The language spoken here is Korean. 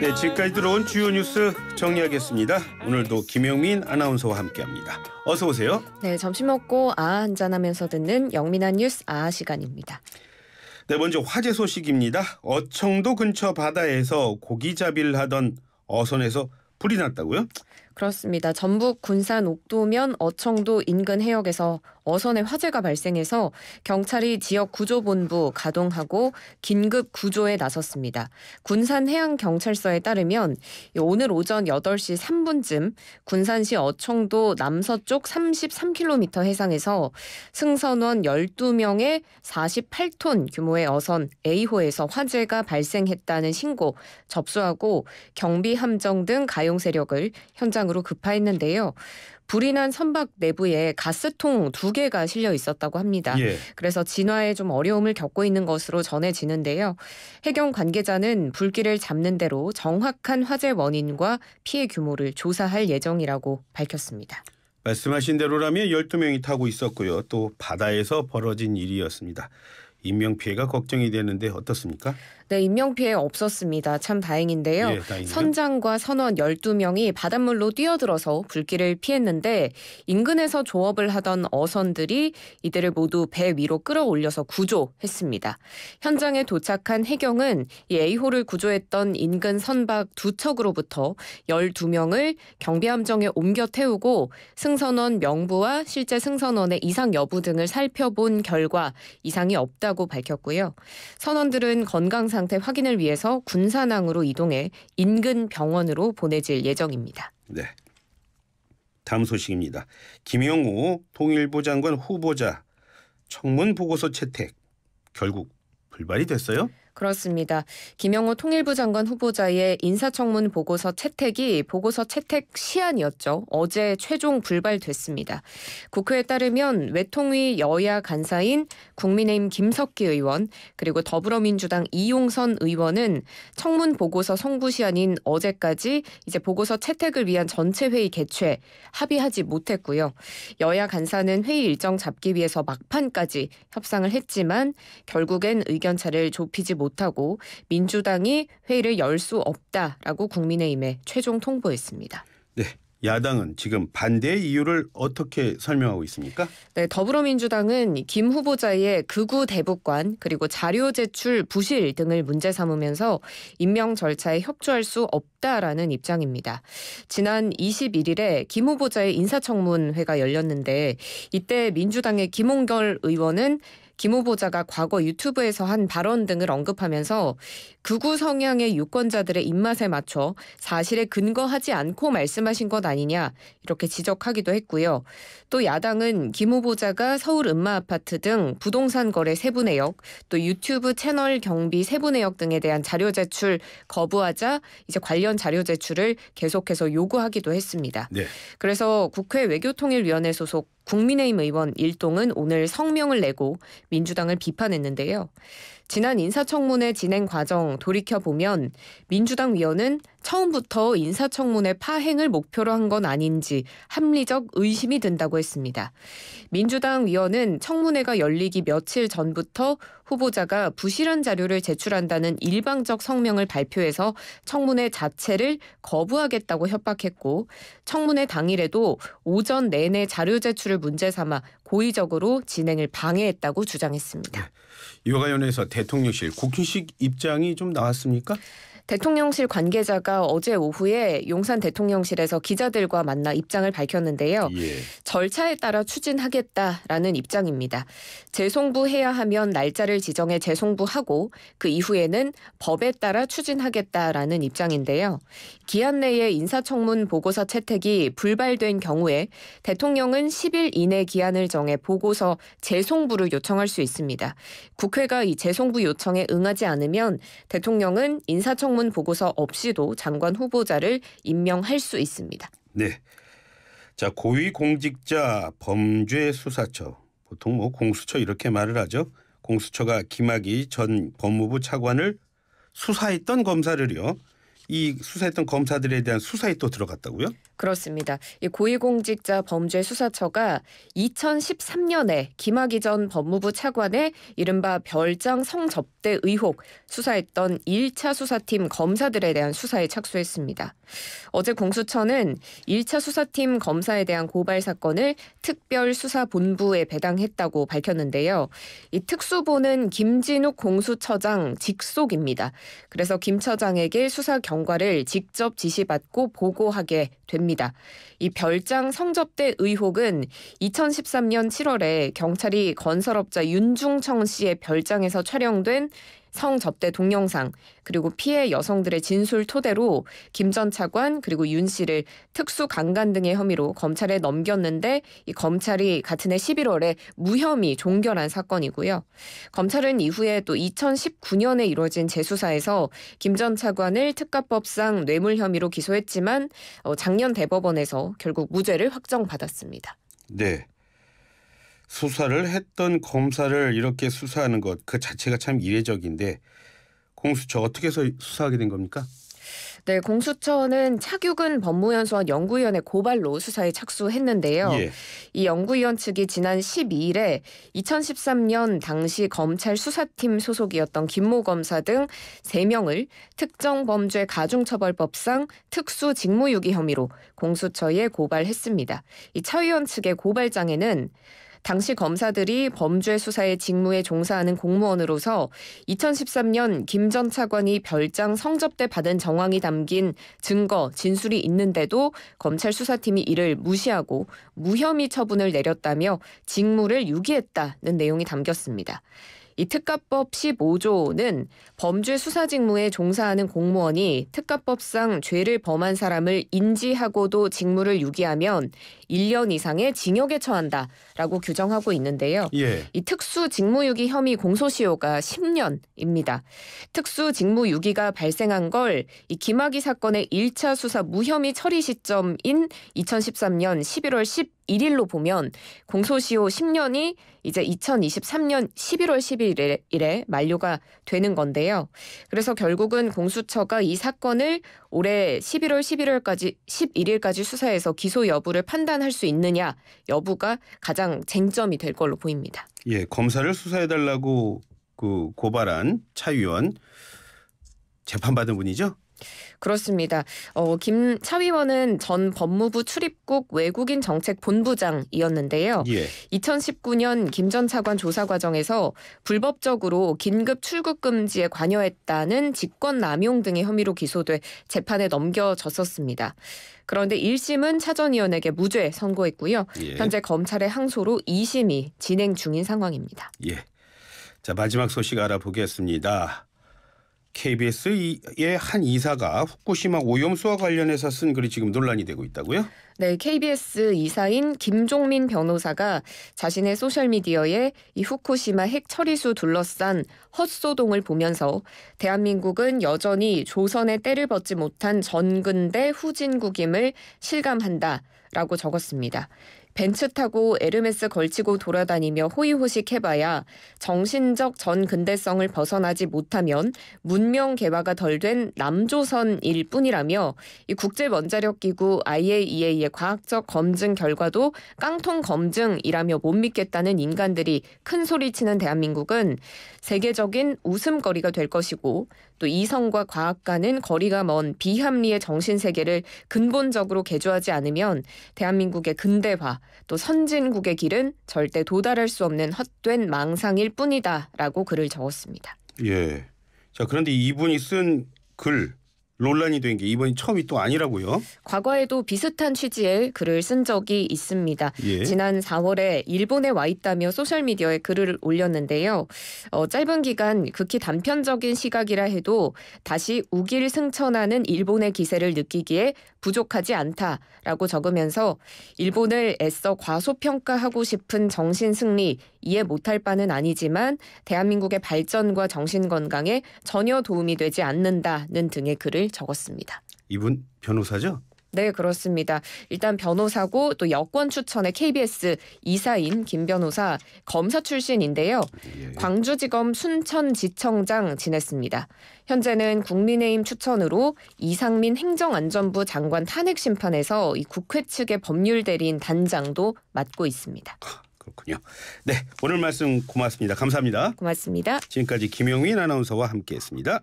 네, 지금까지 들어온 주요 뉴스 정리하겠습니다. 오늘도 김영민 아나운서와 함께합니다. 어서 오세요. 네, 점심 먹고 한잔 하면서 듣는 영민한 뉴스 시간입니다. 네, 먼저 화재 소식입니다. 어청도 근처 바다에서 고기잡이를 하던 어선에서 불이 났다고요? 그렇습니다. 전북 군산 옥도면 어청도 인근 해역에서 어선에 화재가 발생해서 경찰이 지역 구조본부 가동하고 긴급 구조에 나섰습니다. 군산해양경찰서에 따르면 오늘 오전 8시 3분쯤 군산시 어청도 남서쪽 33km 해상에서 승선원 12명의 48톤 규모의 어선 A호에서 화재가 발생했다는 신고 접수하고 경비함정 등 가용 세력을 현장으로 급파했는데요. 불이 난 선박 내부에 가스통 2개가 실려 있었다고 합니다. 그래서 진화에 좀 어려움을 겪고 있는 것으로 전해지는데요. 해경 관계자는 불길을 잡는 대로 정확한 화재 원인과 피해 규모를 조사할 예정이라고 밝혔습니다. 말씀하신 대로라면 12명이 타고 있었고요. 또 바다에서 벌어진 일이었습니다. 인명피해가 걱정이 되는데 어떻습니까? 네, 인명피해 없었습니다. 참 다행인데요. 다행이네요. 선장과 선원 12명이 바닷물로 뛰어들어서 불길을 피했는데 인근에서 조업을 하던 어선들이 이들을 모두 배 위로 끌어올려서 구조했습니다. 현장에 도착한 해경은 이 A호를 구조했던 인근 선박 2척으로부터 12명을 경비함정에 옮겨 태우고 승선원 명부와 실제 승선원의 이상 여부 등을 살펴본 결과 이상이 없다고 밝혔고요. 선원들은 건강 상태 확인을 위해서 군산항으로 이동해 인근 병원으로 보내질 예정입니다. 네. 다음 소식입니다. 김영호 통일부 장관 후보자 청문 보고서 채택 결국 불발이 됐어요? 그렇습니다. 김영호 통일부 장관 후보자의 인사청문 보고서 채택이 보고서 채택 시한이었죠. 어제 최종 불발됐습니다. 국회에 따르면 외통위 여야 간사인 국민의힘 김석기 의원 그리고 더불어민주당 이용선 의원은 청문 보고서 송부 시한인 어제까지 이제 보고서 채택을 위한 전체 회의 개최 합의하지 못했고요. 여야 간사는 회의 일정 잡기 위해서 막판까지 협상을 했지만 결국엔 의견차를 좁히지 못하고 민주당이 회의를 열 수 없다라고 국민의힘에 최종 통보했습니다. 네, 야당은 지금 반대의 이유를 어떻게 설명하고 있습니까? 네, 더불어민주당은 김 후보자의 극우 대북관 그리고 자료 제출 부실 등을 문제 삼으면서 임명 절차에 협조할 수 없다라는 입장입니다. 지난 21일에 김 후보자의 인사청문회가 열렸는데 이때 민주당의 김홍걸 의원은 김 후보자가 과거 유튜브에서 한 발언 등을 언급하면서 극우 성향의 유권자들의 입맛에 맞춰 사실에 근거하지 않고 말씀하신 것 아니냐 이렇게 지적하기도 했고요. 또 야당은 김 후보자가 서울 음마아파트 등 부동산 거래 세부 내역, 또 유튜브 채널 경비 세부 내역 등에 대한 자료 제출 거부하자 이제 관련 자료 제출을 계속해서 요구하기도 했습니다. 네. 그래서 국회 외교통일위원회 소속 국민의힘 의원 일동은 오늘 성명을 내고 민주당을 비판했는데요. 지난 인사청문회 진행 과정 돌이켜보면 민주당 위원은 처음부터 인사청문회 파행을 목표로 한 건 아닌지 합리적 의심이 든다고 했습니다. 민주당 위원은 청문회가 열리기 며칠 전부터 후보자가 부실한 자료를 제출한다는 일방적 성명을 발표해서 청문회 자체를 거부하겠다고 협박했고 청문회 당일에도 오전 내내 자료 제출을 문제 삼아 고의적으로 진행을 방해했다고 주장했습니다. 이와 관련해서 대통령실 국회식 입장이 좀 나왔습니까? 대통령실 관계자가 어제 오후에 용산 대통령실에서 기자들과 만나 입장을 밝혔는데요. 절차에 따라 추진하겠다라는 입장입니다. 재송부해야 하면 날짜를 지정해 재송부하고 그 이후에는 법에 따라 추진하겠다라는 입장인데요. 기한 내에 인사청문 보고서 채택이 불발된 경우에 대통령은 10일 이내 기한을 정해 보고서 재송부를 요청할 수 있습니다. 국회가 이 재송부 요청에 응하지 않으면 대통령은 인사청문 보고서 없이도 장관 후보자를 임명할 수 있습니다. 네. 자, 고위공직자 범죄수사처, 보통 공수처 이렇게 말을 하죠. 공수처가 김학의 전 법무부 차관을 수사했던 검사를요. 이 수사했던 검사들에 대한 수사에 또 들어갔다고요? 그렇습니다. 이 고위공직자 범죄수사처가 2013년에 김학의 전 법무부 차관의 이른바 별장 성접대 의혹 수사했던 1차 수사팀 검사들에 대한 수사에 착수했습니다. 어제 공수처는 1차 수사팀 검사에 대한 고발 사건을 특별수사본부에 배당했다고 밝혔는데요. 이 특수본은 김진욱 공수처장 직속입니다. 그래서 김 처장에게 수사 경과를 직접 지시받고 보고하게 됩니다. 이 별장 성접대 의혹은 2013년 7월에 경찰이 건설업자 윤중청 씨의 별장에서 촬영된 성접대 동영상 그리고 피해 여성들의 진술 토대로 김 전 차관 그리고 윤 씨를 특수강간 등의 혐의로 검찰에 넘겼는데 이 검찰이 같은 해 11월에 무혐의 종결한 사건이고요. 검찰은 이후에 또 2019년에 이루어진 재수사에서 김 전 차관을 특가법상 뇌물 혐의로 기소했지만 작년 대법원에서 결국 무죄를 확정받았습니다. 네. 수사를 했던 검사를 이렇게 수사하는 것 그 자체가 참 이례적인데 공수처 어떻게 해서 수사하게 된 겁니까? 네, 공수처는 차규근 법무연수원 연구위원회 고발로 수사에 착수했는데요. 예. 이 연구위원 측이 지난 12일에 2013년 당시 검찰 수사팀 소속이었던 김모 검사 등 3명을 특정범죄 가중처벌법상 특수직무유기 혐의로 공수처에 고발했습니다. 이 차 의원 측의 고발장에는 당시 검사들이 범죄 수사의 직무에 종사하는 공무원으로서 2013년 김 전 차관이 별장 성접대 받은 정황이 담긴 증거, 진술이 있는데도 검찰 수사팀이 이를 무시하고 무혐의 처분을 내렸다며 직무를 유기했다는 내용이 담겼습니다. 이 특가법 15조는 범죄 수사 직무에 종사하는 공무원이 특가법상 죄를 범한 사람을 인지하고도 직무를 유기하면 1년 이상의 징역에 처한다라고 규정하고 있는데요. 예. 이 특수직무유기 혐의 공소시효가 10년입니다. 특수직무유기가 발생한 걸 이 김학의 사건의 1차 수사 무혐의 처리 시점인 2013년 11월 11일로 보면 공소시효 10년이 이제 2023년 11월 11일에 만료가 되는 건데요. 그래서 결국은 공수처가 이 사건을 올해 11월 11일까지 수사해서 기소 여부를 판단할 수 있느냐 여부가 가장 쟁점이 될 걸로 보입니다. 예, 검사를 수사해달라고 그 고발한 차 의원 재판받은 분이죠? 그렇습니다. 김 차위원은 전 법무부 출입국 외국인 정책 본부장이었는데요. 예. 2019년 김 전 차관 조사 과정에서 불법적으로 긴급 출국 금지에 관여했다는 직권 남용 등의 혐의로 기소돼 재판에 넘겨졌었습니다. 그런데 1심은 차 전 의원에게 무죄 선고했고요. 예. 현재 검찰의 항소로 2심이 진행 중인 상황입니다. 예. 자, 마지막 소식 알아보겠습니다. KBS의 한 이사가 후쿠시마 오염수와 관련해서 쓴 글이 지금 논란이 되고 있다고요? 네, KBS 이사인 김종민 변호사가 자신의 소셜미디어에 이 후쿠시마 핵 처리수 둘러싼 헛소동을 보면서 대한민국은 여전히 조선의 때를 벗지 못한 전근대 후진국임을 실감한다라고 적었습니다. 벤츠 타고 에르메스 걸치고 돌아다니며 호의호식해봐야 정신적 전근대성을 벗어나지 못하면 문명 개화가 덜 된 남조선일 뿐이라며 이 국제원자력기구 IAEA의 과학적 검증 결과도 깡통 검증이라며 못 믿겠다는 인간들이 큰 소리치는 대한민국은 세계적인 웃음거리가 될 것이고 또 이성과 과학과는 거리가 먼 비합리의 정신세계를 근본적으로 개조하지 않으면 대한민국의 근대화 또 선진국의 길은 절대 도달할 수 없는 헛된 망상일 뿐이다라고 글을 적었습니다. 예. 자, 그런데 이분이 쓴 글 논란이 된 게 이번이 처음이 또 아니라고요? 과거에도 비슷한 취지의 글을 쓴 적이 있습니다. 예. 지난 4월에 일본에 와 있다며 소셜미디어에 글을 올렸는데요. 짧은 기간 극히 단편적인 시각이라 해도 다시 우길승천하는 일본의 기세를 느끼기에 부족하지 않다라고 적으면서 일본을 애써 과소평가하고 싶은 정신승리 이해 못할 바는 아니지만 대한민국의 발전과 정신건강에 전혀 도움이 되지 않는다는 등의 글을 적었습니다. 이분 변호사죠? 네, 그렇습니다. 일단 변호사고 또 여권 추천의 KBS 이사인 김 변호사 검사 출신인데요. 예. 광주지검 순천지청장 지냈습니다. 현재는 국민의힘 추천으로 이상민 행정안전부 장관 탄핵 심판에서 이 국회 측의 법률 대리인 단장도 맡고 있습니다. 그렇군요. 네, 오늘 말씀 고맙습니다. 감사합니다. 고맙습니다. 지금까지 김영민 아나운서와 함께했습니다.